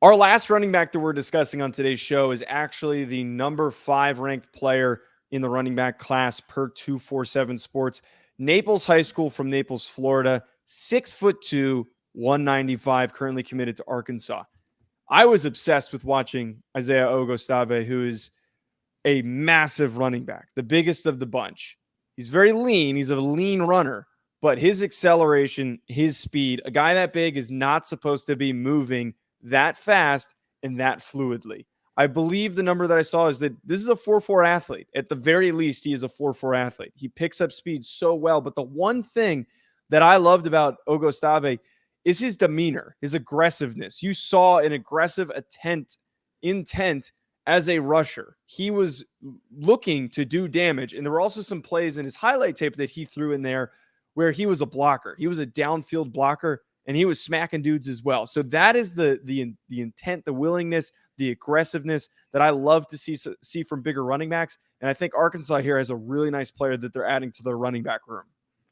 Our last running back that we're discussing on today's show is actually the number 5 ranked player in the running back class per 247 Sports. Naples High School from Naples, Florida, 6'2", 195, currently committed to Arkansas. I was obsessed with watching Isaiah Augustave, who is a massive running back, the biggest of the bunch. He's very lean. He's a lean runner, but his acceleration, his speed, a guy that big is not supposed to be moving that fast and that fluidly. I believe the number that I saw is that this is a 4.4 athlete. At the very least, he is a 4.4 athlete. He picks up speed so well. But the one thing that I loved about Augustave is his demeanor, his aggressiveness. You saw an aggressive intent as a rusher. He was looking to do damage. And there were also some plays in his highlight tape that he threw in there where he was a blocker. He was a downfield blocker, and he was smacking dudes as well. So that is the intent, the willingness, the aggressiveness that I love to see from bigger running backs. And I think Arkansas here has a really nice player that they're adding to their running back room.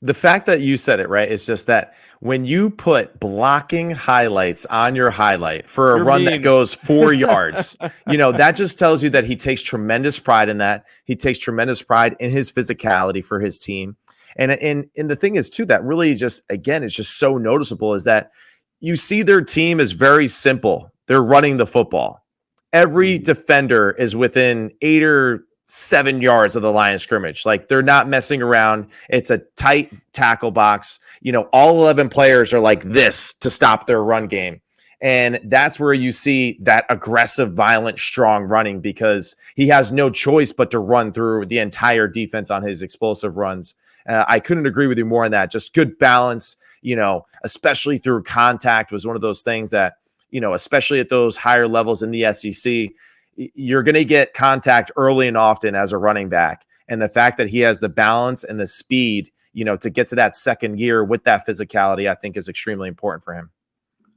The fact that you said it, right, is just that when you put blocking highlights on your highlight for a run that goes 4 yards, that just tells you that he takes tremendous pride in that. He takes tremendous pride in his physicality for his team. And the thing is, too, that really just, again, it's just so noticeable is that you see their team is very simple. They're running the football. Every defender is within 8 or 7 yards of the line of scrimmage. Like, they're not messing around. It's a tight tackle box. All 11 players are like this to stop their run game. And that's where you see that aggressive, violent, strong running, because he has no choice but to run through the entire defense on his explosive runs. I couldn't agree with you more on that. Just good balance, especially through contact was one of those things that, especially at those higher levels in the SEC, you're going to get contact early and often as a running back. And the fact that he has the balance and the speed, to get to that second gear with that physicality, I think is extremely important for him.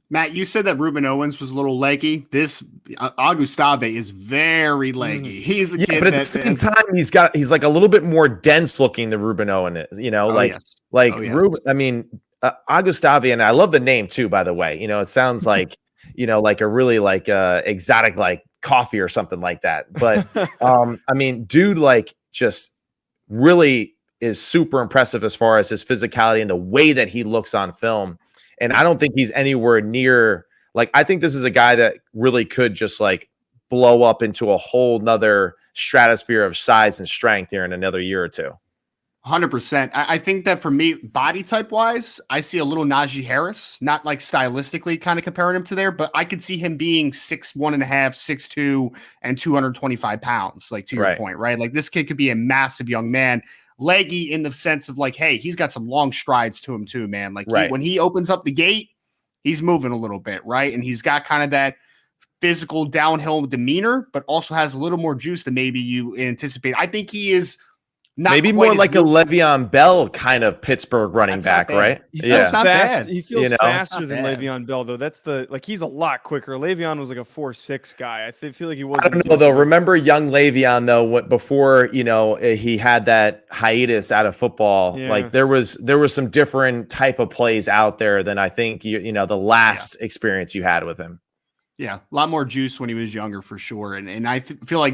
Matt, you said that Ruben Owens was a little leggy. This Augustave is very leggy. He's a kid, but at the same time, he's like a little bit more dense looking than Ruben Owens is. Ruben. I mean, Augustave, and I love the name too. By the way, it sounds like like a really exotic like coffee or something like that. But I mean, dude, just really is super impressive as far as his physicality and the way that he looks on film. And I don't think he's anywhere near, I think this is a guy that really could just blow up into a whole nother stratosphere of size and strength here in another year or two. 100%. I think that for me, body type wise, I see a little Najee Harris, not stylistically kind of comparing him to there, but I could see him being 6'1.5", 6'2", and 225 pounds, to your point, right? This kid could be a massive young man. Leggy in the sense of hey, he's got some long strides to him too, man. When he opens up the gate, he's moving a little bit, right? And he's got kind of that physical downhill demeanor, but also has a little more juice than maybe you anticipate. I think he is not maybe more like a Le'Veon Bell kind of Pittsburgh running back, right? That's not bad. He feels faster than Le'Veon Bell, though. That's he's a lot quicker. Le'Veon was a 4.6 guy. I feel like he wasn't. I don't know though. Remember young Le'Veon though? Before he had that hiatus out of football, there was some different type of plays out there than I think the last experience you had with him. Yeah, a lot more juice when he was younger for sure. And I feel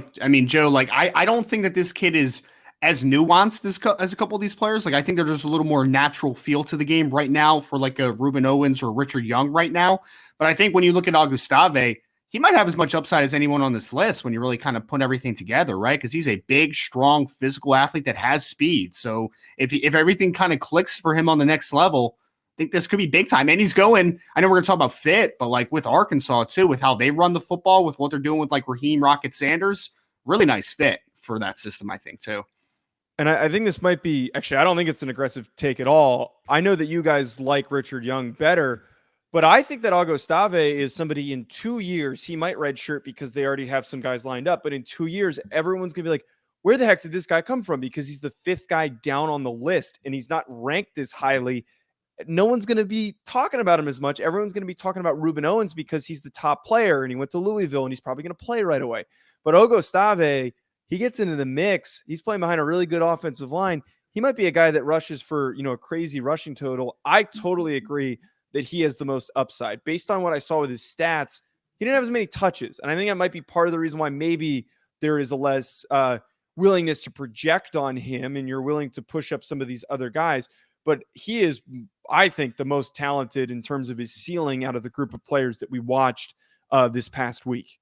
Joe, I don't think that this kid is as nuanced as a couple of these players. I think there's a little more natural feel to the game right now for a Ruben Owens or Richard Young right now. But I think when you look at Augustave, he might have as much upside as anyone on this list when you really kind of put everything together, right? Because he's a big, strong, physical athlete that has speed. So if everything kind of clicks for him on the next level, I think this could be big time. And he's going, I know we're going to talk about fit, but with Arkansas too, with how they run the football, with what they're doing with Raheem Rocket Sanders, really nice fit for that system, I think too. And I think this might be, actually, I don't think it's an aggressive take at all. I know that you guys like Richard Young better, but I think that Augustave is somebody in 2 years, he might redshirt because they already have some guys lined up. But in 2 years, everyone's going to be like, where the heck did this guy come from? Because he's the 5th guy down on the list and he's not ranked as highly. No one's going to be talking about him as much. Everyone's going to be talking about Ruben Owens because he's the top player and he went to Louisville and he's probably going to play right away. But Augustave, he gets into the mix. He's playing behind a really good offensive line. He might be a guy that rushes for, a crazy rushing total. I totally agree that he has the most upside. Based on what I saw with his stats, he didn't have as many touches. And I think that might be part of the reason why maybe there is a less willingness to project on him, and you're willing to push up some of these other guys. But he is, I think, the most talented in terms of his ceiling out of the group of players that we watched this past week.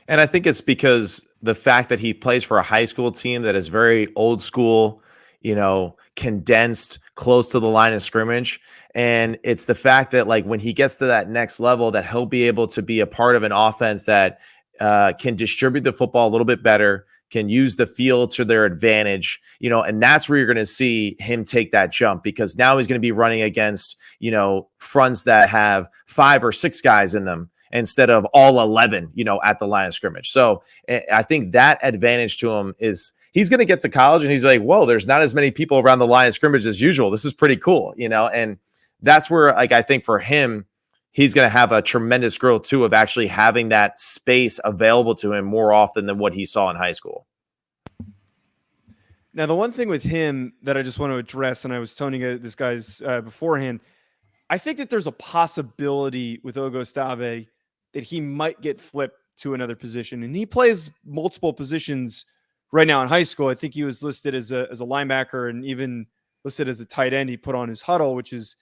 And I think it's because the fact that he plays for a high school team that is very old school, condensed, close to the line of scrimmage. And it's the fact that, like, when he gets to that next level, that he'll be able to be a part of an offense that can distribute the football a little bit better, can use the field to their advantage, and that's where you're going to see him take that jump, because now he's going to be running against, fronts that have 5 or 6 guys in them instead of all 11, at the line of scrimmage. So I think that advantage to him is he's going to get to college and he's like, whoa, there's not as many people around the line of scrimmage as usual. This is pretty cool, and that's where, like, I think for him, he's going to have a tremendous growth too, of actually having that space available to him more often than what he saw in high school. Now, the one thing with him that I just want to address, and I was telling this guy's beforehand, I think that there's a possibility with Augustave that he might get flipped to another position. And he plays multiple positions right now in high school. I think he was listed as a linebacker and even listed as a tight end. He put on his huddle, which is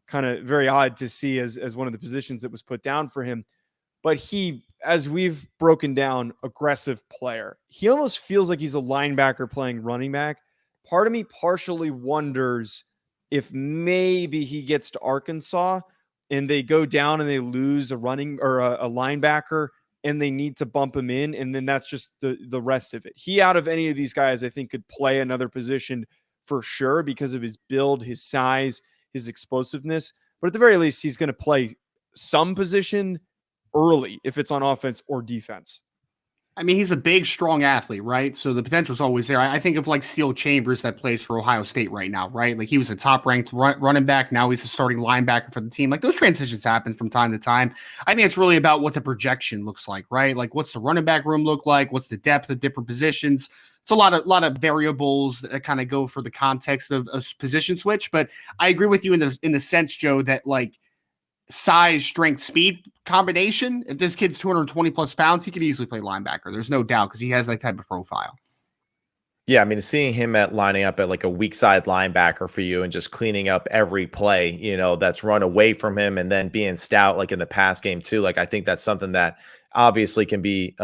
kind of very odd to see as one of the positions that was put down for him. But he, as we've broken down, aggressive player. He almost feels like he's a linebacker playing running back. Part of me partially wonders if maybe he gets to Arkansas and they go down and they lose a running or a linebacker and they need to bump him in, and then that's just the rest of it. He, out of any of these guys, I think could play another position for sure because of his build, his size, his explosiveness. But at the very least, he's going to play some position early if it's on offense or defense. I mean, he's a big, strong athlete, right? So the potential is always there. I think of like Steele Chambers that plays for Ohio State right now, right? Like he was a top-ranked running back. Now he's a starting linebacker for the team. Like those transitions happen from time to time. I think it's really about what the projection looks like, right? Like what's the running back room look like? What's the depth of different positions? It's a lot of variables that kind of go for the context of a position switch. But I agree with you in the sense, Joe, that like size, strength, speed combination. If this kid's 220 plus pounds, he could easily play linebacker. There's no doubt because he has that type of profile. Yeah, I mean, seeing him lining up at like a weak side linebacker for you and just cleaning up every play, that's run away from him, and then being stout like in the pass game too. Like I think that's something that obviously can be,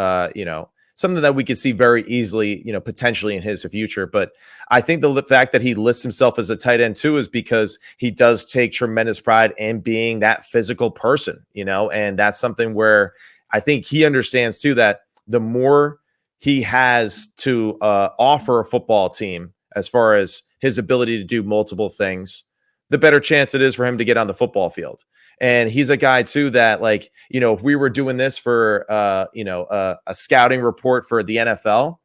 something that we could see very easily, potentially in his future. But I think the fact that he lists himself as a tight end too is because he does take tremendous pride in being that physical person, and that's something where I think he understands too that the more he has to offer a football team as far as his ability to do multiple things, the better chance it is for him to get on the football field. And he's a guy too that, like, if we were doing this for, a scouting report for the NFL,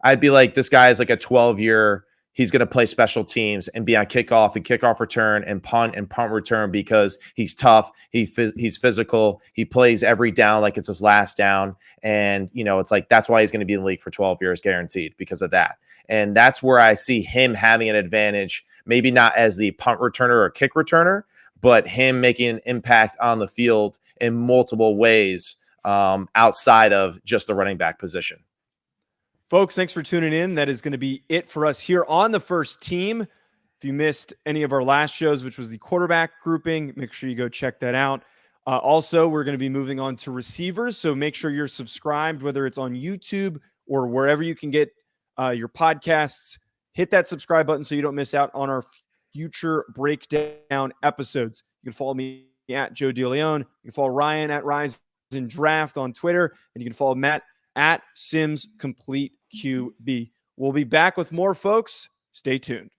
I'd be like, this guy is like a 12-year, he's going to play special teams and be on kickoff and kickoff return and punt return because he's tough. He's physical. He plays every down like it's his last down. And, it's like, that's why he's going to be in the league for 12 years guaranteed because of that. And that's where I see him having an advantage, maybe not as the punt returner or kick returner, but him making an impact on the field in multiple ways outside of just the running back position. Folks, thanks for tuning in. That is going to be it for us here on the First Team. If you missed any of our last shows, which was the quarterback grouping, make sure you go check that out. Also, we're going to be moving on to receivers, so make sure you're subscribed, whether it's on YouTube or wherever you can get your podcasts. Hit that subscribe button so you don't miss out on our future breakdown episodes. You can follow me at Joe DeLeone. You can follow Ryan at Rise and Draft on Twitter, and you can follow Matt at Sims Complete QB. We'll be back with more, folks. Stay tuned.